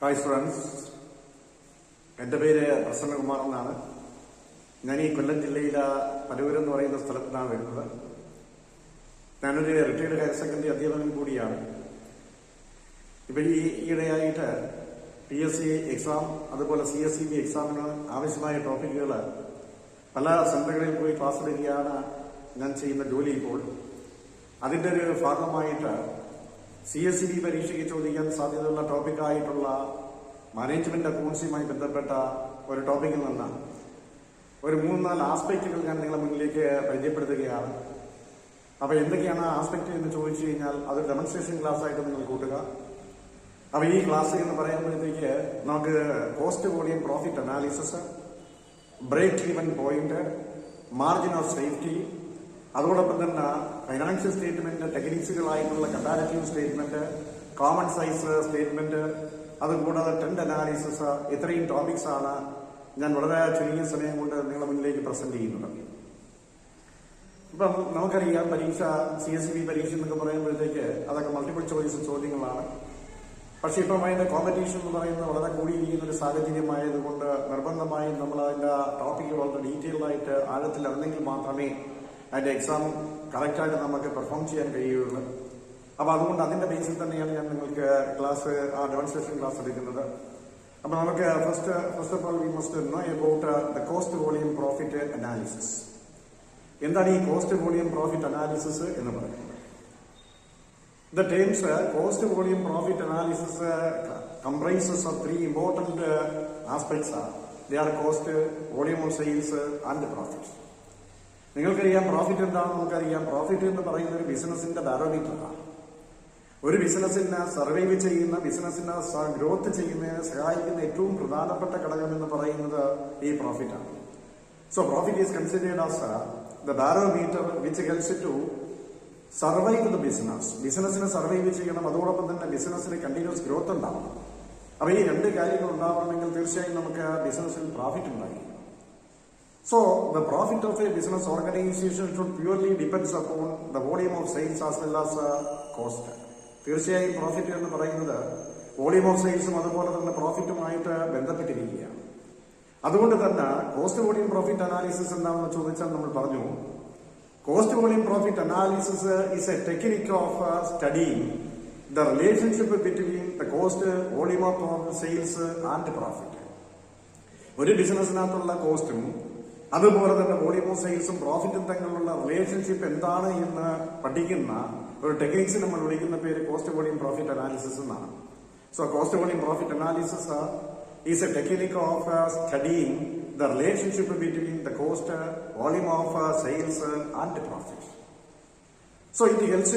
Hi students, എൻ്റെ പേര് പ്രസന്നകുമാർ എന്നാണ്. ഞാൻ ഈ കൊല്ലം ജില്ലയിലെ പലൂർ എന്ന് പറയുന്ന സ്ഥലത്താണ് വരുന്നത്. ഞാനൊരു റിട്ടയർഡ് ഹയർ സെക്കൻഡറി അധ്യാപകൻ കൂടിയാണ്. ഇപ്പം ഈയിടെയായിട്ട് PSC എക്സാം അതുപോലെ CSEB എക്സാമിന് ആവശ്യമായ ടോപ്പിക്കുകൾ പല സെന്ററുകളിൽ പോയി ക്ലാസ് എടുക്കുകയാണ് ഞാൻ ചെയ്യുന്ന ജോലി. ഇപ്പോൾ അതിൻ്റെ ഒരു ഭാഗമായിട്ട് CSEB പരീക്ഷയ്ക്ക് ചോദിക്കാൻ സാധ്യതയുള്ള ടോപ്പിക്കായിട്ടുള്ള മാനേജ്മെന്റ് അക്കൗണ്ട്സുമായി ബന്ധപ്പെട്ട ഒരു ടോപ്പിക്കിൽ നിന്ന് ഒരു 3-4 ആസ്പെക്റ്റുകൾ ഞാൻ നിങ്ങളുടെ മുന്നിലേക്ക് പരിചയപ്പെടുത്തുകയാണ്. അപ്പോൾ എന്തൊക്കെയാണ് ആസ്പെക്ട് എന്ന് ചോദിച്ചു കഴിഞ്ഞാൽ അത് ഡെമോൺസ്ട്രേഷൻ ക്ലാസ് ആയിട്ട് നിങ്ങൾ കൂട്ടുക. അപ്പോൾ ഈ ക്ലാസ് എന്ന് പറയുമ്പോഴത്തേക്ക് നമുക്ക് cost volume profit analysis, break even point, margin of safety, അതോടൊപ്പം തന്നെ ഫൈനാൻഷ്യൽ സ്റ്റേറ്റ്മെന്റ് ടെക്നിക്സുകളായിട്ടുള്ള comparative statement, common size statement, അതുകൂടാതെ ട്രെൻഡ് അനാലിസിസ്, ഇത്രയും ടോപ്പിക്സ് ആണ് ഞാൻ വളരെ ചുരുങ്ങിയ സമയം കൊണ്ട് നിങ്ങളുടെ മുന്നിലേക്ക് പ്രസന്റ് ചെയ്യുന്നത്. ഇപ്പം നമുക്കറിയാം, പരീക്ഷ CSEB പരീക്ഷ എന്നൊക്കെ പറയുമ്പോഴത്തേക്ക് അതൊക്കെ മൾട്ടിപ്പിൾ ചോയ്സ് ചോദ്യങ്ങളാണ്. പക്ഷെ ഇപ്പം അതിന്റെ കോമ്പറ്റീഷൻ എന്ന് പറയുന്നത് വളരെ കൂടിയിരിക്കുന്ന ഒരു സാഹചര്യമായതുകൊണ്ട് നിർബന്ധമായും നമ്മൾ അതിന്റെ ടോപ്പിക്ക് വളരെ ഡീറ്റെയിൽഡ് ആയിട്ട് ആഴത്തിൽ അറിഞ്ഞെങ്കിൽ മാത്രമേ അതിന്റെ എക്സാം കറക്റ്റായിട്ട് നമുക്ക് പെർഫോം ചെയ്യാൻ കഴിയുകയുള്ളൂ. അപ്പൊ അതുകൊണ്ട് അതിന്റെ ബേസിൽ തന്നെയാണ് ഞാൻ നിങ്ങൾക്ക് ഡെമോൺസ്ട്രേഷൻ ക്ലാസ് എടുക്കുന്നത്. അപ്പൊ നമുക്ക് first of all we must know about the cost volume profit analysis. എന്താണ് ഈ കോസ്റ്റ് വോളിയം പ്രോഫിറ്റ് അനാലിസിസ് എന്ന് പറയുന്നത്? The terms cost volume profit analysis comprises of 3 important aspects. They are cost, volume of sales and profit. നിങ്ങൾക്കറിയാം profit എന്താണെന്ന് നമുക്കറിയാം. Profit എന്ന് പറയുന്ന ഒരു ബിസിനസിന്റെ ബാരോമീറ്ററാണ്. ഒരു ബിസിനസിനെ സർവൈവ് ചെയ്യുന്ന, ബിസിനസിനെ ഗ്രോത്ത് ചെയ്യുന്നതിന് സഹായിക്കുന്ന ഏറ്റവും പ്രധാനപ്പെട്ട ഘടകം എന്ന് പറയുന്നത് ഈ പ്രോഫിറ്റ് ആണ്. So profit is considered as the barometer which helps to survive the business. ബിസിനസിനെ സർവൈവ് ചെയ്യണം, അതോടൊപ്പം തന്നെ ബിസിനസ്സിന് കണ്ടിന്യൂസ് ഗ്രോത്ത് ഉണ്ടാവണം. അപ്പൊ ഈ 2 കാര്യങ്ങൾ ഉണ്ടാവണമെങ്കിൽ തീർച്ചയായും നമുക്ക് ബിസിനസ്സിൽ പ്രോഫിറ്റ് ഉണ്ടായിരിക്കും. So, the profit of a business organization should purely depends upon the volume of sales as well as cost. തീർച്ചയായും പ്രോഫിറ്റ് എന്ന് പറയുന്നത് വോളിയം ഓഫ് സെയിൽസും അതുപോലെ തന്നെ പ്രോഫിറ്റുമായിട്ട് ബന്ധപ്പെട്ടിരിക്കുകയാണ്. അതുകൊണ്ട് തന്നെ കോസ്റ്റ് വോളിയം പ്രോഫിറ്റ് അനാലിസിസ് എന്താണെന്ന് ചോദിച്ചാൽ നമ്മൾ പറഞ്ഞു, cost volume profit analysis is A technique of studying the relationship between the cost volume of sales and profit. ഒരു ബിസിനസ്സിനകത്തുള്ള കോസ്റ്റും അതുപോലെ തന്നെ വോളിയം ഓഫ് സെയിൽസും പ്രോഫിറ്റും തമ്മിലുള്ള റിലേഷൻഷിപ്പ് എന്താണ് എന്ന് പഠിക്കുന്ന ഒരു ടെക്നിക്സ് നമ്മൾ വിളിക്കുന്ന പേര് കോസ്റ്റ് വോളിയം പ്രോഫിറ്റ് അനാലിസിസ് എന്നാണ്. So cost volume profit analysis is A technique of studying the relationship between the cost, volume of sales and profit. So it helps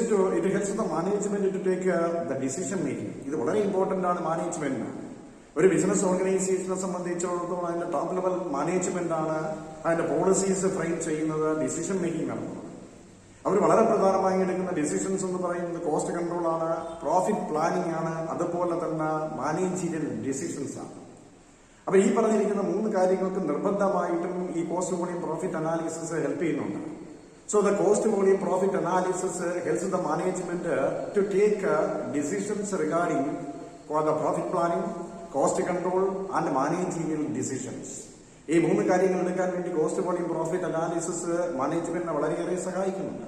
the management to take the decision making. ഇത് വളരെ important ആണ് management. ഒരു business ഓർഗനൈസേഷനെ സംബന്ധിച്ചിടത്തോളം അതിന്റെ top level management ആണ് അതിന്റെ policies frame ചെയ്യുന്നത്, ഡിസിഷൻ മേക്കിംഗ് നടത്തുന്നത്. അവർ വളരെ പ്രധാനമായി എടുക്കുന്ന ഡിസിഷൻസ് എന്ന് പറയുന്നത് കോസ്റ്റ് കൺട്രോൾ ആണ്, പ്രോഫിറ്റ് പ്ലാനിംഗ് ആണ്, അതുപോലെ തന്നെ മാനേജീരിയൽ ഡിസിഷൻസ് ആണ്. അപ്പൊ ഈ പറഞ്ഞിരിക്കുന്ന 3 കാര്യങ്ങൾക്ക് നിർബന്ധമായിട്ടും ഈ cost volume profit analysis help ചെയ്യുന്നുണ്ട്. So the cost volume profit analysis helps the management to take decisions regarding the profit planning, cost control and managerial decisions. ഈ 3 കാര്യങ്ങൾ എടുക്കാൻ വേണ്ടി കോസ്റ്റ് വോളിയം പ്രോഫിറ്റ് അനാലിസിസ് മാനേജ്മെന്റിനെ വളരെയേറെ സഹായിക്കുന്നുണ്ട്.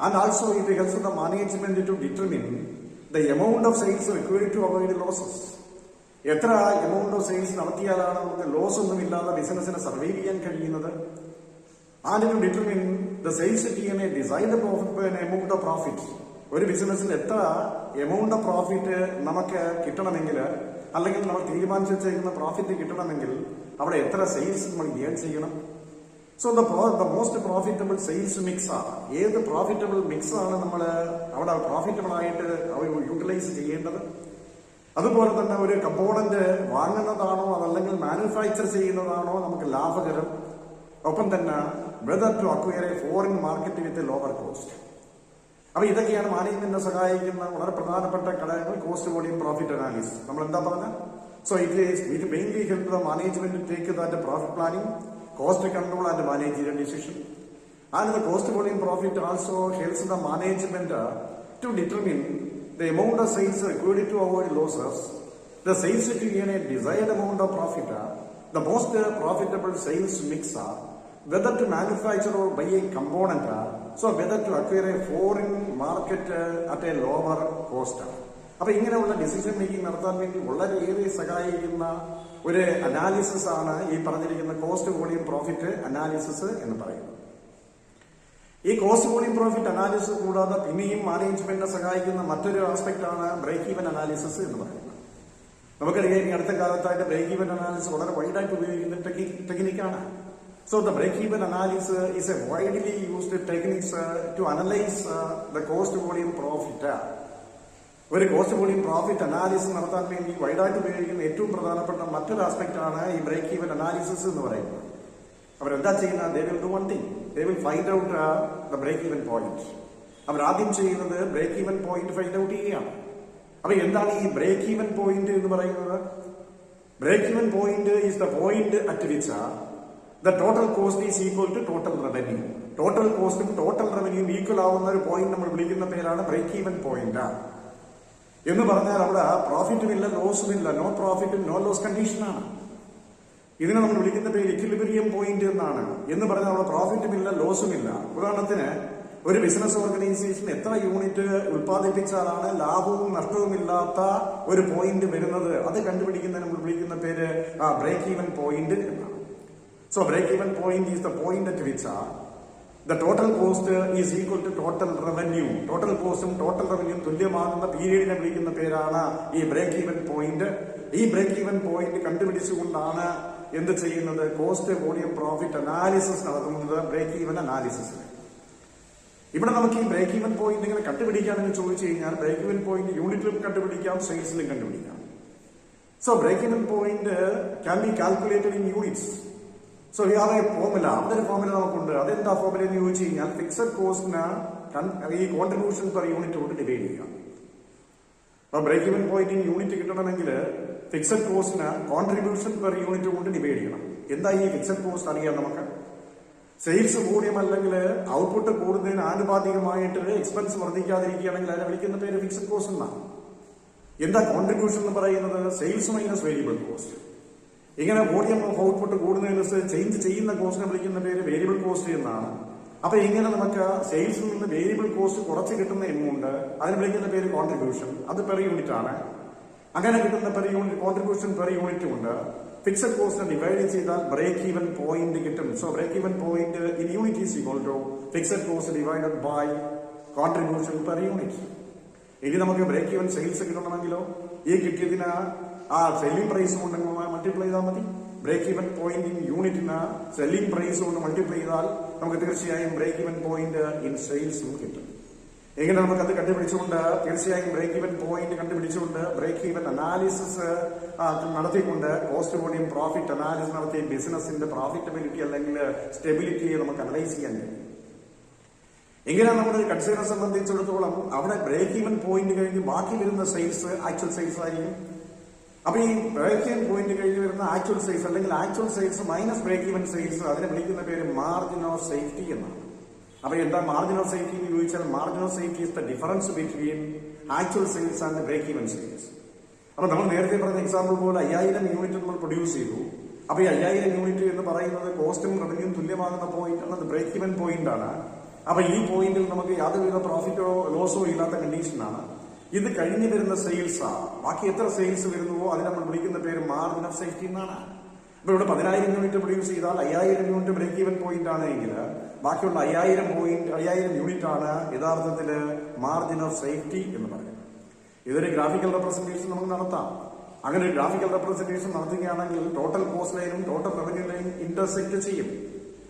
And also it helps the management to determine the amount of sales required to avoid losses. എത്ര amount of sales നടത്തിയാലാണ് നമുക്ക് ലോസ് ഒന്നുമില്ലാതെ ബിസിനസിനെ സർവൈവ് ചെയ്യാൻ കഴിയുന്നത്. And to determine the sales team decide amount of profit. ഒരു ബിസിനസ്സിൽ എത്ര എമൗണ്ട് ഓഫ് പ്രോഫിറ്റ് നമുക്ക് കിട്ടണമെങ്കിൽ, അല്ലെങ്കിൽ നമ്മൾ തീരുമാനിച്ചു വെച്ചിരിക്കുന്ന പ്രോഫിറ്റ് കിട്ടണമെങ്കിൽ അവിടെ എത്ര സെയിൽസ് നമ്മൾ ഗെയിൻ ചെയ്യണം. So the most profitable sales mix ആണ്. ഏത് പ്രോഫിറ്റബിൾ മിക്സ് ആണ് നമ്മൾ അവിടെ പ്രോഫിറ്റബിൾ ആയിട്ട് യൂട്ടിലൈസ് ചെയ്യേണ്ടത്. അതുപോലെ തന്നെ ഒരു കമ്പോണന്റ് വാങ്ങുന്നതാണോ അതല്ലെങ്കിൽ മാനുഫാക്ചർ ചെയ്യുന്നതാണോ നമുക്ക് ലാഭകരം. ഒപ്പം തന്നെ whether to acquire a foreign market with lower cost. അപ്പൊ ഇതൊക്കെയാണ് മാനേജ്മെന്റിനെ സഹായിക്കുന്ന വളരെ പ്രധാനപ്പെട്ട ഘടകങ്ങൾ കോസ്റ്റ് വോളിയം പ്രോഫിറ്റ് അനാലിസിസ്. നമ്മൾ എന്താ പറഞ്ഞത്? So it mainly help the management take that profit planning, cost control and managerial decision. And the cost volume profit also helps the management to determine the amount of sales required to avoid losses, The sales to gain a desired amount of profit, the most profitable sales mix, whether to manufacture or buy a component, so whether to acquire a foreign market at a lower cost. അപ്പൊ ഇങ്ങനെയുള്ള decision making നടത്താൻ വേണ്ടി വളരെയേറെ സഹായിക്കുന്ന ഒരു analysis ആണ് ഈ പറഞ്ഞിരിക്കുന്ന കോസ്റ്റ് വോളിയം പ്രോഫിറ്റ് അനാലിസിസ് എന്ന് പറയുന്നത്. ഈ കോസ്റ്റ് വോളിയം പ്രോഫിറ്റ് അനാലിസിസ് കൂടാതെ പിന്നെയും മാനേജ്മെന്റിനെ സഹായിക്കുന്ന മറ്റൊരു ആസ്പെക്ട് ആണ് ബ്രേക്ക് ഈവൻ അനാലിസിസ് എന്ന് പറയുന്നത്. നമുക്കറിയാം ഈ അടുത്ത കാലത്തായിട്ട് ബ്രേക്ക് ഈവൻ അനാലിസിസ് വളരെ വൈഡായിട്ട് ഉപയോഗിക്കുന്ന ടെക്നിക്കാണ്. So the break-even analysis is a widely used technique to analyze the cost volume profit. ഒരു കോസ്റ്റ് വോളിയം പ്രോഫിറ്റ് അനാലിസിസ് നടത്താൻ വേണ്ടി വൈഡായിട്ട് ഉപയോഗിക്കുന്ന ഏറ്റവും പ്രധാനപ്പെട്ട മറ്റൊരു ആസ്പെക്ട് ആണ് ഈ ബ്രേക്ക് ഈവൻ അനാലിസിസ് എന്ന് പറയുന്നത്. അവരെന്താ ചെയ്യുന്നത്? they will do one thing, they will find out the break even point. അവരാദ്യം ചെയ്യുന്നത് break even point find out ചെയ്യുകയാണ്. അപ്പൊ എന്താണ് ഈ ബ്രേക്ക് ഈവൻ പോയിന്റ് എന്ന് പറയുന്നത്? Break even point is the point at which the total cost is equal to total revenue. Total കോസ്റ്റും total റവന്യൂയും ഈക്വൽ ആവുന്ന ഒരു പോയിന്റ് നമ്മൾ വിളിക്കുന്ന പേരാണ് ബ്രേക്ക് ഈവൻ പോയിന്റ് എന്ന് പറഞ്ഞാൽ അവിടെ പ്രോഫിറ്റും ഇല്ല ലോസും ഇല്ല, നോ പ്രോഫിറ്റും നോ ലോസ് കണ്ടീഷനാണ്. ഇതിനെ നമ്മൾ വിളിക്കുന്ന പേര് ഇക്വിലിബ്രിയം പോയിന്റ് എന്നാണ്. എന്ന് പറഞ്ഞാൽ അവിടെ പ്രോഫിറ്റും ഇല്ല ലോസും ഇല്ല. ഉദാഹരണത്തിന് ഒരു ബിസിനസ് ഓർഗനൈസേഷൻ എത്ര യൂണിറ്റ് ഉൽപ്പാദിപ്പിച്ചാലാണ് ലാഭവും നഷ്ടവും ഇല്ലാത്ത ഒരു പോയിന്റ് വരുന്നത്, അത് കണ്ടുപിടിക്കുന്നതിന് നമ്മൾ വിളിക്കുന്ന പേര് ബ്രേക്ക് ഈവൻ പോയിന്റ് എന്നാണ്. So break-even point is the point at which the total cost is equal to total revenue. Total costum total revenue തുല്യമാകുന്ന പീരീഡിനെ വിളിക്കുന്ന പേരാണ് ഈ ബ്രേക്ക് ഈവൻ പോയിന്റ്. ഈ ബ്രേക്ക് ഈവൻ പോയിന്റ് കണ്ടുപിടിച്ചുകൊണ്ടാണ് എന്ത് ചെയ്യുന്നത്? കോസ്റ്റ് വോളിയം പ്രോഫിറ്റ് അനാലിസിസ് നടത്തുന്നത് break even അനാലിസിസിന്. ഇവിടെ നമുക്ക് ഈ ബ്രേക്ക് ഈവൻ പോയിന്റ് ഇങ്ങനെ കണ്ടുപിടിക്കാമെന്ന് ചോദിച്ചു കഴിഞ്ഞാൽ ബ്രേക്ക് ഈവൻ പോയിന്റ് യൂണിറ്റിലും കണ്ടുപിടിക്കാം, സെയിൽസിലും കണ്ടുപിടിക്കാം. So break even point can be calculated in units. So ഈ ഫോർമുല, അതൊരു ഫോർമുല നമുക്കുണ്ട്. അതെന്താ ഫോർമുല എന്ന് ചോദിച്ചു കഴിഞ്ഞാൽ ഫിക്സഡ് കോസ്റ്റിന് ഈ കോൺട്രിബ്യൂഷൻ പെർ യൂണിറ്റ് കൊണ്ട് ഡിവൈഡ് ചെയ്യുക. അപ്പൊ ബ്രേക്ക് ഈവൻ പോയിന്റ് യൂണിറ്റ് കിട്ടണമെങ്കിൽ ഫിക്സഡ് കോസ്റ്റിന് കോൺട്രിബ്യൂഷൻ പെർ യൂണിറ്റ് കൊണ്ട് ഡിവൈഡ് ചെയ്യണം. എന്താ ഈ ഫിക്സഡ് കോസ്റ്റ് അറിയാം നമുക്ക്? സെയിൽസ് കൂടിയും അല്ലെങ്കിൽ ഔട്ട്പുട്ട് കൂടുന്നതിന് ആനുപാതികമായിട്ട് എക്സ്പെൻസ് വർദ്ധിക്കാതിരിക്കുകയാണെങ്കിൽ അതിനെ വിളിക്കുന്ന പേര് ഫിക്സഡ് കോസ്റ്റ് എന്നാണ്. എന്താ കോൺട്രിബ്യൂഷൻ എന്ന് പറയുന്നത്? Sales minus variable cost. ഇങ്ങനെ വോളിയം ഓഫ് ഔട്ട്പുട്ട് കൂടുന്നതിനനുസരിച്ച് ചേഞ്ച് ചെയ്യുന്ന കോസ്റ്റിനെ വിളിക്കുന്ന പേര് വേരിയബിൾ കോസ്റ്റ് എന്നാണ്. അപ്പൊ ഇങ്ങനെ നമുക്ക് സെയിൽസിൽ നിന്ന് വേരിയബിൾ കോസ്റ്റ് കുറച്ച് കിട്ടുന്ന എമൗണ്ട് അതിന് വിളിക്കുന്ന പേര് കോൺട്രിബ്യൂഷൻ. അത് പെർ യൂണിറ്റ് ആണ്. അങ്ങനെ കിട്ടുന്ന per unit contribution per unit ഉണ്ട്. ഫിക്സഡ് കോസ്റ്റിനെ ഡിവൈഡ് ചെയ്താൽ ബ്രേക്ക് ഈവൻ പോയിന്റ് കിട്ടും. So break even point in unit is equal to fixed cost divided by contribution per unit. ഇനി നമുക്ക് ബ്രേക്ക് ഈവൻ സെയിൽസ് കിട്ടണമെങ്കിലോ ഈ കിട്ടിയതിന് ആ സെല്ലിംഗ് പ്രൈസ് കൊണ്ട് മൾട്ടിപ്ലൈ ചെയ്താൽ മതി. ബ്രേക്ക് ഈവൻ പോയിന്റ് ഇൻ യൂണിറ്റിന് സെല്ലിംഗ് പ്രൈസ് കൊണ്ട് മൾട്ടിപ്ലൈ ചെയ്താൽ നമുക്ക് തീർച്ചയായും ബ്രേക്ക് ഈവൻ പോയിന്റ് ഇൻ സെയിൽസും കിട്ടും. എങ്ങനെ നമുക്കത് കണ്ടുപിടിച്ചുകൊണ്ട് തീർച്ചയായും ബ്രേക്ക് ഈവൻ പോയിന്റ് കണ്ടുപിടിച്ചുകൊണ്ട് ബ്രേക്ക് ഈവൻ അനാലിസിസ് നടത്തിക്കൊണ്ട് കോസ്റ്റ് വോളിയം പ്രോഫിറ്റ് അനാലിസിസ് നടത്തി ബിസിനസിന്റെ പ്രോഫിറ്റബിലിറ്റി അല്ലെങ്കിൽ സ്റ്റെബിലിറ്റിയെ നമുക്ക് അനലൈസ് ചെയ്യാൻ കഴിയും. എങ്ങനെ നമ്മുടെ കൺസ്യൂമറെ സംബന്ധിച്ചിടത്തോളം അവിടെ ബ്രേക്ക് ഈവൻ പോയിന്റ് കഴിഞ്ഞ് ബാക്കി വരുന്ന സെയിൽസ് ആക്ച്വൽ സെയിൽസ് ആയിരിക്കും. അപ്പൊ ഈ ബ്രേക്ക് ഈവൻ പോയിന്റ് കഴിഞ്ഞ് വരുന്ന ആക്ച്വൽ സെയിൽസ് അല്ലെങ്കിൽ actual sales minus break even sales, അതിനെ വിളിക്കുന്ന പേര് മാർജിൻ ഓഫ് സേഫ്റ്റി എന്നാണ്. അപ്പൊ എന്താ മാർജിൻ ഓഫ് സേഫ്റ്റി എന്ന് ചോദിച്ചാൽ margin of safety is the difference between actual sales and break even sales. അപ്പൊ നമ്മൾ നേരത്തെ പറഞ്ഞ എക്സാമ്പിൾ പോലെ 5000 യൂണിറ്റ് നമ്മൾ പ്രൊഡ്യൂസ് ചെയ്തു. അപ്പൊ ഈ 5000 യൂണിറ്റ് എന്ന് പറയുന്നത് കോസ്റ്റും റവന്യൂവും തുല്യമാകുന്ന പോയിന്റ് ആണ്, ബ്രേക്ക് ഈവൻ പോയിന്റ് ആണ്. അപ്പൊ ഈ പോയിന്റിൽ നമുക്ക് യാതൊരുവിധ പ്രോഫിറ്റോ ലോസോ ഇല്ലാത്ത കണ്ടീഷനാണ്. ഇത് കഴിഞ്ഞ് വരുന്ന സെയിൽസാ. ബാക്കി എത്ര സെയിൽസ് വരുന്നുവോ അതിനെ നമ്മൾ വിളിക്കുന്ന പേര് മാർജിൻ ഓഫ് സേഫ്റ്റി എന്നാണ്. അപ്പൊ ഇവിടെ 10000 യൂണിറ്റ് പ്രൊഡ്യൂസ് ചെയ്താൽ 5000 യൂണിറ്റ് ബ്രേക്ക് ഈവൻ പോയിന്റ് ആണെങ്കിൽ ബാക്കിയുള്ള 5000 യൂണിറ്റ് ആണ് യഥാർത്ഥത്തിൽ മാർജിൻ ഓഫ് സേഫ്റ്റി എന്ന് പറയുന്നത്. ഇതൊരു ഗ്രാഫിക്കൽ റെപ്രസെന്റേഷൻ നമുക്ക് നടത്താം. അങ്ങനെ ഒരു ഗ്രാഫിക്കൽ റെപ്രസെന്റേഷൻ നടത്തുകയാണെങ്കിൽ ടോട്ടൽ കോസ്റ്റ് ലൈനും ടോട്ടൽ റവന്യൂ ലൈനും ഇന്റർസെക്ട് ചെയ്യും.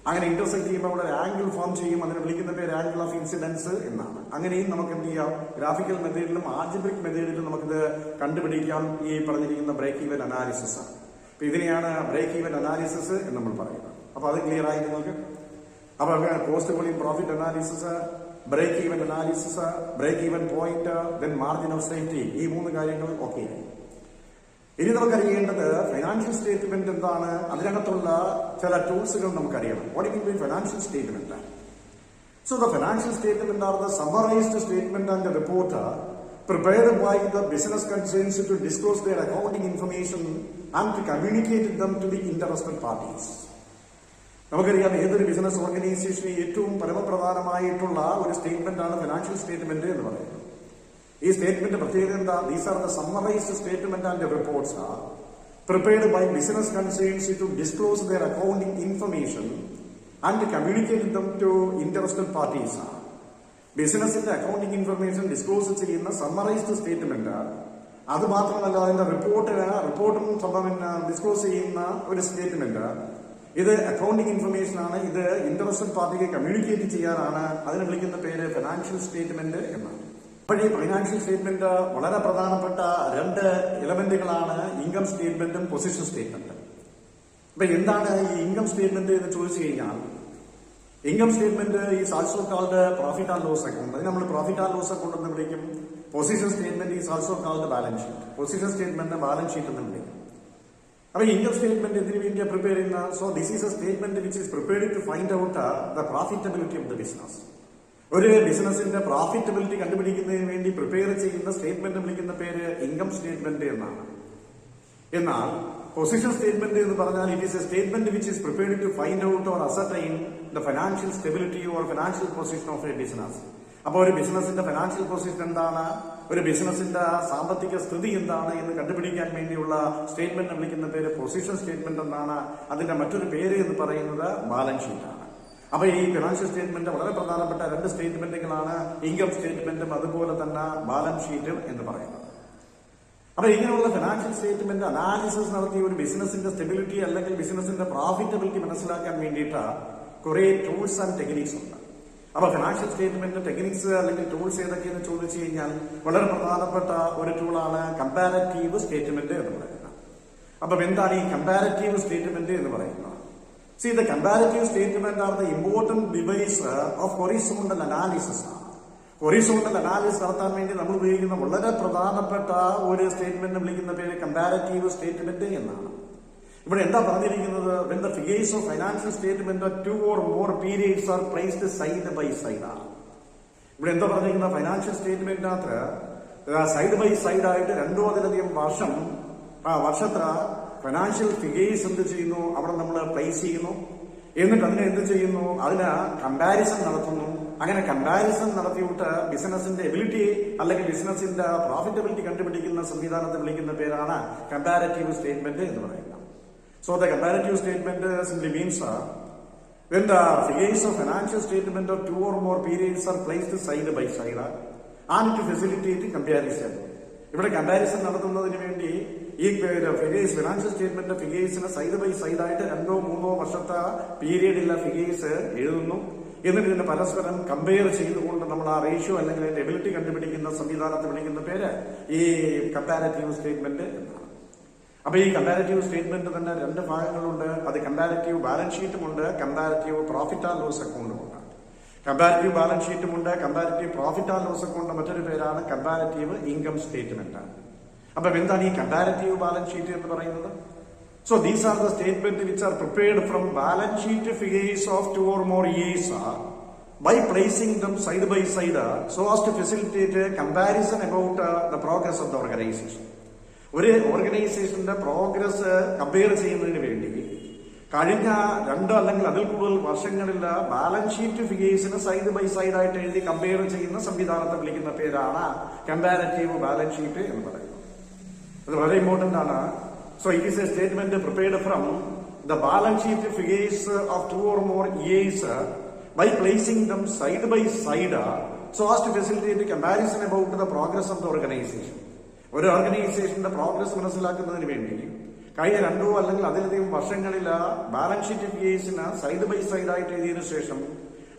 അങ്ങനെ ഇന്റർസെക്ട് ചെയ്യുമ്പോൾ അവിടെ ആംഗിൾ ഫോം ചെയ്യും. അതിനെ വിളിക്കുന്ന പേര് ആംഗിൾ ഓഫ് ഇൻസിഡൻസ് എന്നാണ്. അങ്ങനെയും നമുക്ക് എന്ത് ചെയ്യാം? ഗ്രാഫിക്കൽ മെത്തേഡിലും ആൾജിബ്രിക് മെത്തേഡിലും നമുക്കിത് കണ്ടുപിടിക്കാം. ഈ പറഞ്ഞിരിക്കുന്ന ബ്രേക്ക് ഈവൻ അനാലിസിസ് ആണ്. അപ്പൊ ഇതിനെയാണ് ബ്രേക്ക് ഈവൻ അനാലിസിസ് എന്ന് നമ്മൾ പറയുന്നത്. അപ്പൊ അത് ക്ലിയർ ആയി നിങ്ങൾക്ക്? അപ്പൊ cost volume profit analysis, break even analysis, break even point, then margin of safety, ഈ 3 കാര്യങ്ങൾ ഓക്കെ. ഇനി നമുക്കറിയേണ്ടത് ഫൈനാൻഷ്യൽ സ്റ്റേറ്റ്മെന്റ് എന്താണ്, അതിനകത്തുള്ള ചില ടൂൾസുകൾ നമുക്കറിയണം. What it mean financial statement? So the financial statement are the summarized statement and the report prepared by the business concerns to disclose their accounting information and to communicate them to the interested parties. നമുക്കറിയാം ഏതൊരു business ഓർഗനൈസേഷന് ഏറ്റവും പരമപ്രധാനമായിട്ടുള്ള ഒരു statement ആണ് financial statement എന്ന് പറയുന്നത്. ഈ statement പ്രത്യേകത എന്താ? These are the summarized statement and reports are prepared by business concerns to disclose their accounting information and communicate them to interested parties ആണ്. ബിസിനസിന്റെ അക്കൗണ്ടിംഗ് ഇൻഫർമേഷൻ ഡിസ്ക്ലോസ് ചെയ്യുന്ന സമ്മറൈസ്ഡ് സ്റ്റേറ്റ്മെന്റ്, അത് മാത്രമല്ല അതിന്റെ റിപ്പോർട്ടും ഡിസ്ക്ലോസ് ചെയ്യുന്ന ഒരു സ്റ്റേറ്റ്മെന്റ്. ഇത് അക്കൗണ്ടിംഗ് ഇൻഫർമേഷൻ ആണ്. ഇത് ഇൻട്രസ്റ്റഡ് പാർട്ടിക്ക് കമ്മ്യൂണിക്കേറ്റ് ചെയ്യാനാണ്. അതിനെ വിളിക്കുന്ന പേര് ഫിനാൻഷ്യൽ സ്റ്റേറ്റ്മെന്റ് എന്നാണ്. അപ്പോൾ ഈ ഫൈനാൻഷ്യൽ സ്റ്റേറ്റ്മെന്റ് വളരെ പ്രധാനപ്പെട്ട രണ്ട് എലമെന്റുകളാണ് ഇൻകം സ്റ്റേറ്റ്മെന്റും പൊസിഷൻ സ്റ്റേറ്റ്മെന്റും. അപ്പൊ എന്താണ് ഈ ഇൻകം സ്റ്റേറ്റ്മെന്റ് എന്ന് ചോദിച്ചു കഴിഞ്ഞാൽ, income statement is also called profit and loss account. അത് നമ്മൾ പ്രോഫിറ്റ് ആൻഡ് ലോസ് അക്കൗണ്ട് എന്ന് വിളിക്കും. Position statement is also called balance sheet. Position statement balance sheet എന്ന് വിളിക്കും. അപ്പൊ ഇൻകം സ്റ്റേറ്റ്മെന്റ് എന്തിനു വേണ്ടിയാണ് പ്രിപ്പയർ ചെയ്യുന്ന? So this is a statement which is prepared to find out the profitability of the business. ഒരു ബിസിനസിന്റെ പ്രോഫിറ്റബിലിറ്റി കണ്ടുപിടിക്കുന്നതിന് വേണ്ടി prepare ചെയ്യുന്ന സ്റ്റേറ്റ്മെന്റ് വിളിക്കുന്ന പേര് ഇൻകം സ്റ്റേറ്റ്മെന്റ് എന്നാണ്. എന്നാൽ പൊസിഷൻ സ്റ്റേറ്റ്മെന്റ് എന്ന് പറഞ്ഞാൽ it is a statement which is prepared to find out or ascertain the financial stability or financial position of a business. അപ്പോൾ ഒരു ബിസിനസിന്റെ ഫിനാൻഷ്യൽ പൊസിഷൻ എന്താണ്, ഒരു ബിസിനസിന്റെ സാമ്പത്തിക സ്ഥിതി എന്താണ് എന്ന് കണ്ടുപിടിക്കാൻ വേണ്ടിയുള്ള സ്റ്റേറ്റ്മെന്റ് വിളിക്കുന്ന പേര് പൊസിഷൻ സ്റ്റേറ്റ്മെന്റ് എന്നാണ്. അതിന്റെ മറ്റൊരു പേര് എന്ന് പറയുന്നത് ബാലൻസ് ഷീറ്റാണ്. അപ്പൊ ഈ ഫിനാൻഷ്യൽ സ്റ്റേറ്റ്മെന്റ് വളരെ പ്രധാനപ്പെട്ട രണ്ട് സ്റ്റേറ്റ്മെന്റുകളാണ്, ഇൻകം സ്റ്റേറ്റ്മെന്റും അതുപോലെ തന്നെ ബാലൻസ് ഷീറ്റും എന്ന് പറയുന്നത്. അപ്പൊ ഇങ്ങനെയുള്ള ഫിനാൻഷ്യൽ സ്റ്റേറ്റ്മെന്റ് അനാലിസിസ് നടത്തിയ ഒരു ബിസിനസിന്റെ സ്റ്റെബിലിറ്റി അല്ലെങ്കിൽ ബിസിനസിന്റെ പ്രോഫിറ്റബിലിറ്റി മനസ്സിലാക്കാൻ വേണ്ടിയിട്ട് കുറെ ടൂൾസ് ആൻഡ് ടെക്നിക്സ് ഉണ്ട്. അപ്പൊ ഫിനാൻഷ്യൽ സ്റ്റേറ്റ്മെന്റ് ടെക്നിക്സ് അല്ലെങ്കിൽ ടൂൾസ് ഏതൊക്കെയെന്ന് ചോദിച്ചു കഴിഞ്ഞാൽ വളരെ പ്രധാനപ്പെട്ട ഒരു ടൂളാണ് കമ്പാരറ്റീവ് സ്റ്റേറ്റ്മെന്റ് എന്ന് പറയുന്നത്. അപ്പൊ എന്താണ് ഈ കമ്പാരറ്റീവ് സ്റ്റേറ്റ്മെന്റ് എന്ന് പറയുന്നത്? See, the comparative statement are the important device of horizontal analysis. Horizontal analysis നടത്താൻ വേണ്ടി നമ്മൾ ഉപയോഗിക്കുന്ന വളരെ പ്രധാനപ്പെട്ട ഒരു സ്റ്റേറ്റ്മെന്റ് വിളിക്കുന്ന പേര് കമ്പാരറ്റീവ് സ്റ്റേറ്റ്മെന്റ് എന്നാണ്. ഇവിടെ എന്താ പറഞ്ഞിരിക്കുന്നത്? when the figures of financial statement of 2 or more periods are placed side by side ആണ്. ഇവിടെ എന്താ പറഞ്ഞിരിക്കുന്നത്? ഫൈനാൻഷ്യൽ സ്റ്റേറ്റ്മെന്റിനകത്ത് സൈഡ് ബൈ സൈഡ് ആയിട്ട് രണ്ടോ അതിലധികം വർഷത്തെ ഫിനാൻഷ്യൽ ഫിഗേഴ്സ് എന്ത് ചെയ്യുന്നു? അവിടെ നമ്മൾ പ്ലേസ് ചെയ്യുന്നു. എന്നിട്ട് അതിനെ എന്ത് ചെയ്യുന്നു? അതിന് കമ്പാരിസൺ നടത്തുന്നു. അങ്ങനെ കമ്പാരിസൺ നടത്തിയിട്ട് ബിസിനസിന്റെ എബിലിറ്റി അല്ലെങ്കിൽ ബിസിനസിന്റെ പ്രോഫിറ്റബിലിറ്റി കണ്ടുപിടിക്കുന്ന സംവിധാനത്തെ വിളിക്കുന്ന പേരാണ് കമ്പാരറ്റീവ് സ്റ്റേറ്റ്മെന്റ് എന്ന് പറയുന്നത്. So the comparative statement simply means when the figures of financial statement of 2 or more periods are placed side by side and to facilitate comparison. ഇവിടെ കമ്പാരിസൺ നടത്തുന്നതിന് വേണ്ടി ഈ ഫിഗേഴ്സ് ഫിനാൻഷ്യൽ സ്റ്റേറ്റ്മെന്റ് ഫിഗേഴ്സിന് side by side ആയിട്ട് 2-3 വർഷത്തെ പീരീഡിലുള്ള figures എഴുതുന്നു. എന്നിട്ട് ഇതിനെ പരസ്പരം കമ്പയർ ചെയ്തുകൊണ്ട് നമ്മൾ ആ റേഷ്യോ അല്ലെങ്കിൽ അതിന്റെ എബിലിറ്റി കണ്ടുപിടിക്കുന്ന സംവിധാനത്തെ വിളിക്കുന്ന പേര് ഈ കമ്പാരറ്റീവ് സ്റ്റേറ്റ്മെന്റ് എന്നാണ്. അപ്പൊ ഈ കമ്പാരറ്റീവ് സ്റ്റേറ്റ്മെന്റ് തന്നെ രണ്ട് ഭാഗങ്ങളുണ്ട്. അത് കമ്പാരറ്റീവ് ബാലൻസ് ഷീറ്റും ഉണ്ട്, കമ്പാരറ്റീവ് പ്രോഫിറ്റ് ആൻഡ് ലോസ് അക്കൗണ്ടും ഉണ്ട്. കമ്പാരറ്റീവ് ബാലൻസ് ഷീറ്റും ഉണ്ട്, comparative profit and loss account മറ്റൊരു പേരാണ് കമ്പാരറ്റീവ് ഇൻകം സ്റ്റേറ്റ്മെന്റ്. അപ്പൊ എന്താണ് ഈ കമ്പാരറ്റീവ് ബാലൻസ് ഷീറ്റ് എന്ന് പറയുന്നത്? So these are the statements which are prepared from balance sheet figures of 2 or more years by placing them side by side so as to facilitate a comparison about the progress of the organization. ഒരു ഓർഗനൈസേഷന്റെ progress compare ചെയ്യുന്നതിന് വേണ്ടി കഴിഞ്ഞ 2 അല്ലെങ്കിൽ അതിൽ കൂടുതൽ വർഷങ്ങളിൽ balance sheet ഫിഗേഴ്സിന് സൈഡ് ബൈ സൈഡ് ആയിട്ട് എഴുതി കമ്പയർ ചെയ്യുന്ന സംവിധാനത്തെ വിളിക്കുന്ന പേരാണ് കമ്പാരറ്റീവ് ബാലൻസ് ഷീറ്റ് എന്ന് പറയുന്നത്. അത് വളരെ ഇമ്പോർട്ടന്റ് ആണ്. So it is a statement prepared from the balance sheet figures of 2 or more years by placing them side by side so as to facilitate a comparison about the progress of the organization. ഒരു ഓർഗനൈസേഷന്റെ progress മനസ്സിലാക്കുന്നതിന് വേണ്ടി കഴിഞ്ഞ 2 അല്ലെങ്കിൽ അതിലധികം വർഷങ്ങളിൽ balance sheet ഫിഗേഴ്സിന് side by side ആയിട്ട് എഴുതിയതിനു ശേഷം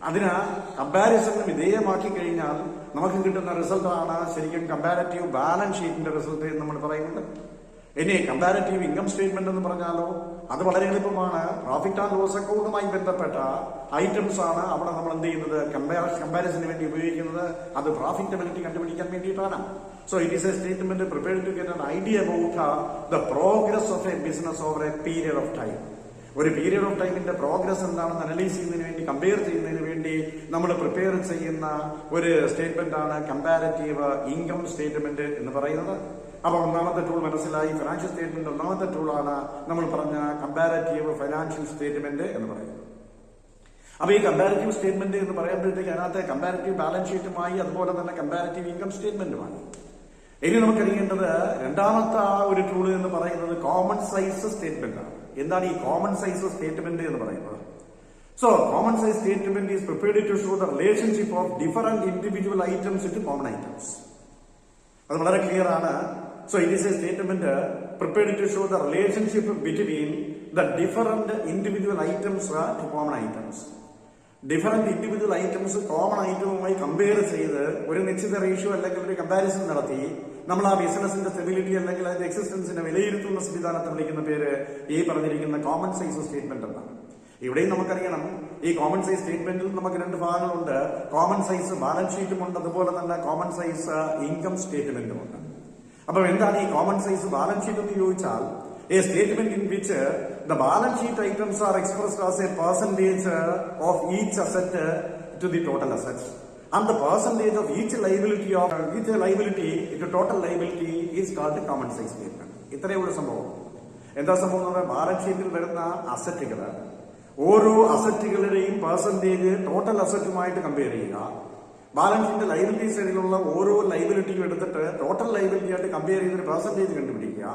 അതിന് കമ്പാരിസണിന് വിധേയമാക്കി കഴിഞ്ഞാൽ നമുക്ക് കിട്ടുന്ന റിസൾട്ടാണ് ശരിക്കും കമ്പാരറ്റീവ് ബാലൻസ് ഷീറ്റിന്റെ റിസൾട്ട് എന്ന് നമ്മൾ പറയുന്നത്. ഇനി കമ്പാരറ്റീവ് ഇൻകം സ്റ്റേറ്റ്മെന്റ് എന്ന് പറഞ്ഞാലോ അത് വളരെ എളുപ്പമാണ്. പ്രോഫിറ്റ് ആൻഡ് ലോസ് അക്കൗണ്ടുമായി ബന്ധപ്പെട്ട ഐറ്റംസ് ആണ് അവിടെ നമ്മൾ എന്ത് ചെയ്യുന്നത്? കമ്പാരിസണിന് വേണ്ടി ഉപയോഗിക്കുന്നത്. അത് പ്രോഫിറ്റബിലിറ്റി കണ്ടുപിടിക്കാൻ വേണ്ടിയിട്ടാണ്. So it is a statement prepared to get an idea about the progress of a business over a period of time. ഒരു പീരീഡ് ഓഫ് ടൈമിന്റെ പ്രോഗ്രസ് എന്താണെന്ന് അനലൈസ് ചെയ്യുന്നതിന് വേണ്ടി, കമ്പയർ ചെയ്യുന്നതിന് വേണ്ടി നമ്മൾ പ്രിപ്പയർ ചെയ്യുന്ന ഒരു സ്റ്റേറ്റ്മെന്റ് ആണ് കമ്പാരറ്റീവ് ഇൻകം സ്റ്റേറ്റ്മെന്റ് എന്ന് പറയുന്നത്. അപ്പൊ ഒന്നാമത്തെ ടൂൾ മനസ്സിലായി. ഫിനാൻഷ്യൽ സ്റ്റേറ്റ്മെന്റ് ഒന്നാമത്തെ ടൂളാണ് നമ്മൾ പറഞ്ഞ കമ്പാരറ്റീവ് ഫൈനാൻഷ്യൽ സ്റ്റേറ്റ്മെന്റ് എന്ന് പറയുന്നത്. അപ്പൊ ഈ കമ്പാരറ്റീവ് സ്റ്റേറ്റ്മെന്റ് എന്ന് പറയുമ്പോഴത്തേക്ക് അതിനകത്ത് കമ്പാരറ്റീവ് ബാലൻസ് ഷീറ്റുമായി അതുപോലെ തന്നെ കമ്പാരറ്റീവ് ഇൻകം സ്റ്റേറ്റ്മെന്റുമാണ്. ഇനി നമുക്കറിയേണ്ടത് രണ്ടാമത്തെ ഒരു ടൂള് എന്ന് പറയുന്നത് കോമൺ സൈസ് സ്റ്റേറ്റ്മെന്റ് ആണ്. എന്താണ് ഈ കോമൺ സൈസ് സ്റ്റേറ്റ്മെന്റ് എന്ന് പറയുന്നത്? So common size statement is prepared to show the relationship of different individual items to common items. അത് വളരെ ക്ലിയർ ആണ്. So it is a statement prepared to show the relationship between the different individual items to common items. Different individual items common ഐറ്റവുമായി compare ചെയ്ത് ഒരു നിശ്ചിത ratio അല്ലെങ്കിൽ ഒരു comparison നടത്തി നമ്മൾ ആ ബിസിനസിന്റെ സ്റ്റെബിലിറ്റി അല്ലെങ്കിൽ അതിന്റെ എക്സിസ്റ്റൻസിനെ വിലയിരുത്തുന്ന സംവിധാനത്തെ വിളിക്കുന്ന പേര് ഈ പറഞ്ഞിരിക്കുന്ന കോമൺ സൈസ് സ്റ്റേറ്റ്മെന്റ് എന്നാണ്. ഇവിടെയും നമുക്കറിയണം, ഈ കോമൺ സൈസ് സ്റ്റേറ്റ്മെന്റിൽ നമുക്ക് രണ്ട് ഭാഗങ്ങളുണ്ട്. കോമൺ സൈസ് ബാലൻസ് ഷീറ്റും ഉണ്ട്, അതുപോലെ തന്നെ കോമൺ സൈസ് ഇൻകം സ്റ്റേറ്റ്മെന്റും ഉണ്ട്. അപ്പൊ എന്താണ് ഈ കോമൺ സൈസ് ബാലൻസ് ഷീറ്റ് എന്ന് ചോദിച്ചാൽ a statement in which the balance sheet items are expressed as a percentage of each asset to the total assets, and the percentage of each liability to total liability is called the common size statement. ഇത്രയുള്ള സംഭവം. എന്താ സംഭവം എന്ന് പറഞ്ഞാൽ balance ഷീറ്റിൽ വരുന്ന അസറ്റുകൾ, ഓരോ അസറ്റുകളുടെയും percentage total അസറ്റുമായിട്ട് compare ചെയ്യുക. ബാലൻസ് ഷീറ്റ് ലൈബിലിറ്റി സൈഡിലുള്ള ഓരോ ലൈബിലിറ്റിയും എടുത്തിട്ട് ടോട്ടൽ ലൈബിലിറ്റി ആയിട്ട് കമ്പയർ ചെയ്തൊരു പെർസെന്റേജ് കണ്ടുപിടിക്കുക.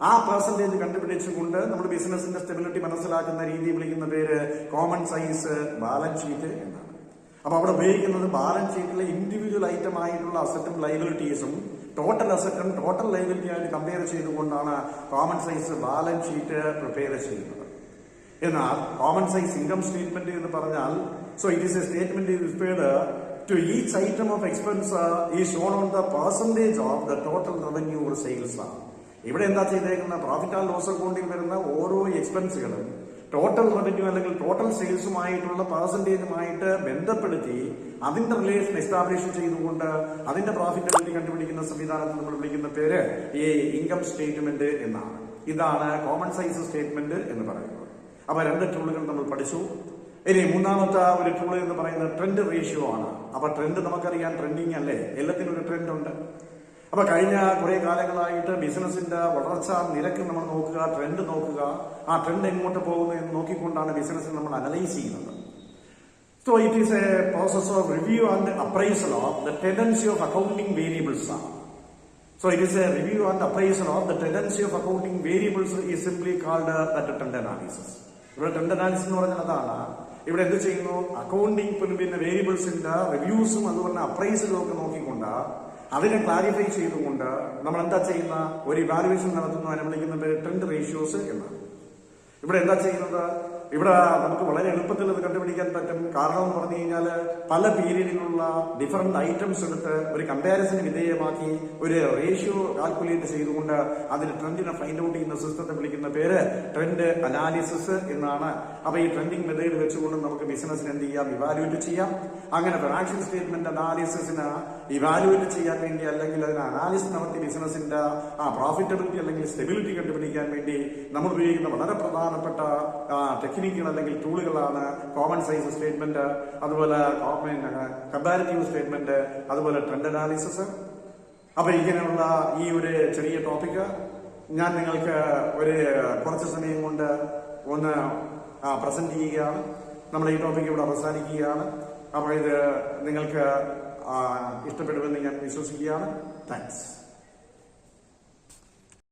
ആ പെർസെന്റേജ് കണ്ടുപിടിച്ചുകൊണ്ട് നമ്മൾ ബിസിനസിന്റെ സ്റ്റെബിലിറ്റി മനസ്സിലാക്കുന്ന രീതി വിളിക്കുന്ന പേര് കോമൺ സൈസ് ബാലൻസ് ഷീറ്റ് എന്നാണ്. അപ്പൊ അവിടെ ഉപയോഗിക്കുന്നത് ബാലൻസ് ഷീറ്റിലെ ഇൻഡിവിജ്വൽ ഐറ്റം ആയിട്ടുള്ള അസറ്റും ലൈബിലിറ്റീസും ടോട്ടൽ അസറ്റും ടോട്ടൽ ലൈബിലിറ്റി ആയിട്ട് കമ്പയർ ചെയ്തുകൊണ്ടാണ് common size balance sheet prepare ചെയ്യുന്നത്. എന്നാൽ കോമൺ സൈസ് ഇൻകം സ്റ്റേറ്റ്മെന്റ് എന്ന് പറഞ്ഞാൽ so it is a statement prepared to each item of expense is shown on the percentage of the total revenue or sales. ഇവിടെ എന്താ ചെയ്തേക്കുന്ന, profit and loss അക്കൗണ്ടിൽ വരുന്ന ഓരോ എക്സ്പെൻസുകളും ടോട്ടൽ റവന്യൂ അല്ലെങ്കിൽ total സെയിൽസുമായിട്ടുള്ള പെർസെന്റേജുമായിട്ട് ബന്ധപ്പെടുത്തി അതിന്റെ റിലേഷൻ എസ്റ്റാബ്ലിഷ് ചെയ്തുകൊണ്ട് അതിന്റെ പ്രോഫിറ്റബിലിറ്റി കണ്ടുപിടിക്കുന്ന സംവിധാനത്തിൽ നമ്മൾ വിളിക്കുന്ന പേര് ഈ ഇൻകം സ്റ്റേറ്റ്മെന്റ് എന്നാണ്. ഇതാണ് കോമൺ സൈസ് സ്റ്റേറ്റ്മെന്റ് എന്ന് പറയുന്നത്. അപ്പൊ രണ്ട് ടൂളുകൾ നമ്മൾ പഠിച്ചു. ഇനി മൂന്നാമത്തെ ഒരു ടൂൾ എന്ന് പറയുന്നത് ട്രെൻഡ് റേഷ്യോ ആണ്. അപ്പൊ ട്രെൻഡ് നമുക്കറിയാം, ട്രെൻഡിങ് അല്ലേ, എല്ലാത്തിനും ഒരു ട്രെൻഡ് ഉണ്ട്. അപ്പൊ കഴിഞ്ഞ കുറെ കാലങ്ങളായിട്ട് ബിസിനസിന്റെ വളർച്ച നിരക്ക് നമ്മൾ നോക്കുക, ട്രെൻഡ് നോക്കുക, ആ ട്രെൻഡ് എങ്ങോട്ട് പോകുന്നു എന്ന് നോക്കിക്കൊണ്ടാണ് ബിസിനസ് നമ്മൾ അനലൈസ് ചെയ്യുന്നത്. So it is A process of review and appraisal of the tendency of accounting variables ആണ്. So it is a review and appraisal of the tendency of accounting variables is simply called the trend analysis. ഇവിടെ trend analysis എന്ന് പറഞ്ഞാൽ അതാണ്. ഇവിടെ എന്ത് ചെയ്യുന്നു, accounting പിന്നെ വേരിയബിൾസിന്റെ റിവ്യൂസും അതുപോലെ അപ്രൈസലും ഒക്കെ നോക്കിക്കൊണ്ട് അതിനെ ക്ലാരിഫൈ ചെയ്തുകൊണ്ട് നമ്മൾ എന്താ ചെയ്യുന്ന ഒരു ഇവാലുവേഷൻ നടത്തുന്നു. അതിനെ വിളിക്കുന്നത് ട്രെൻഡ് റേഷ്യോസ് എന്നാണ്. ഇവിടെ എന്താ ചെയ്യുന്നത്, ഇവിടെ നമുക്ക് വളരെ എളുപ്പത്തിൽ അത് കണ്ടുപിടിക്കാൻ പറ്റും. കാരണം എന്ന് പറഞ്ഞു കഴിഞ്ഞാൽ പല പീരീഡിലുള്ള ഡിഫറെന്റ് ഐറ്റംസ് എടുത്ത് ഒരു കമ്പാരിസന് വിധേയമാക്കി ഒരു റേഷ്യോ കാൽക്കുലേറ്റ് ചെയ്തുകൊണ്ട് അതിന് ട്രെൻഡിനെ ഫൈൻഡ് ഔട്ട് ചെയ്യുന്ന സിസ്റ്റത്തെ വിളിക്കുന്ന പേര് ട്രെൻഡ് അനാലിസിസ് എന്നാണ്. അപ്പൊ ഈ ട്രെൻഡിങ് മെത്തേഡ് വെച്ചുകൊണ്ട് നമുക്ക് ബിസിനസിന് എന്ത് ചെയ്യാം, ഇവാലുവേറ്റ് ചെയ്യാം. അങ്ങനെ ഫിനാൻഷ്യൽ സ്റ്റേറ്റ്മെന്റ് അനാലിസിസിന് ഇവാലുവേറ്റ് ചെയ്യാൻ വേണ്ടി അല്ലെങ്കിൽ അതിന് അനാലിസിസ് നടത്തി ബിസിനസിന്റെ ആ പ്രോഫിറ്റബിലിറ്റി അല്ലെങ്കിൽ സ്റ്റെബിലിറ്റി കണ്ടുപിടിക്കാൻ വേണ്ടി നമ്മൾ ഉപയോഗിക്കുന്ന വളരെ പ്രധാനപ്പെട്ട ടെക്നിക്കുകൾ അല്ലെങ്കിൽ ടൂളുകളാണ് കോമൺ സൈസ് സ്റ്റേറ്റ്മെന്റ്, അതുപോലെ കമ്പാരിറ്റീവ് സ്റ്റേറ്റ്മെന്റ്, അതുപോലെ ട്രെൻഡ് അനാലിസിസ്. അപ്പൊ ഇങ്ങനെയുള്ള ഈ ഒരു ചെറിയ ടോപ്പിക്ക് ഞാൻ നിങ്ങൾക്ക് ഒരു കുറച്ച് സമയം കൊണ്ട് ഒന്ന് പ്രസന്റ് ചെയ്യുകയാണ്. നമ്മൾ ഈ ടോപ്പിക്ക് ഇവിടെ അവസാനിക്കുകയാണ്. അപ്പോൾ ഇത് നിങ്ങൾക്ക് ഇഷ്ടപ്പെടുമെന്ന് ഞാൻ വിശ്വസിക്കുകയാണ്. താങ്ക്സ്.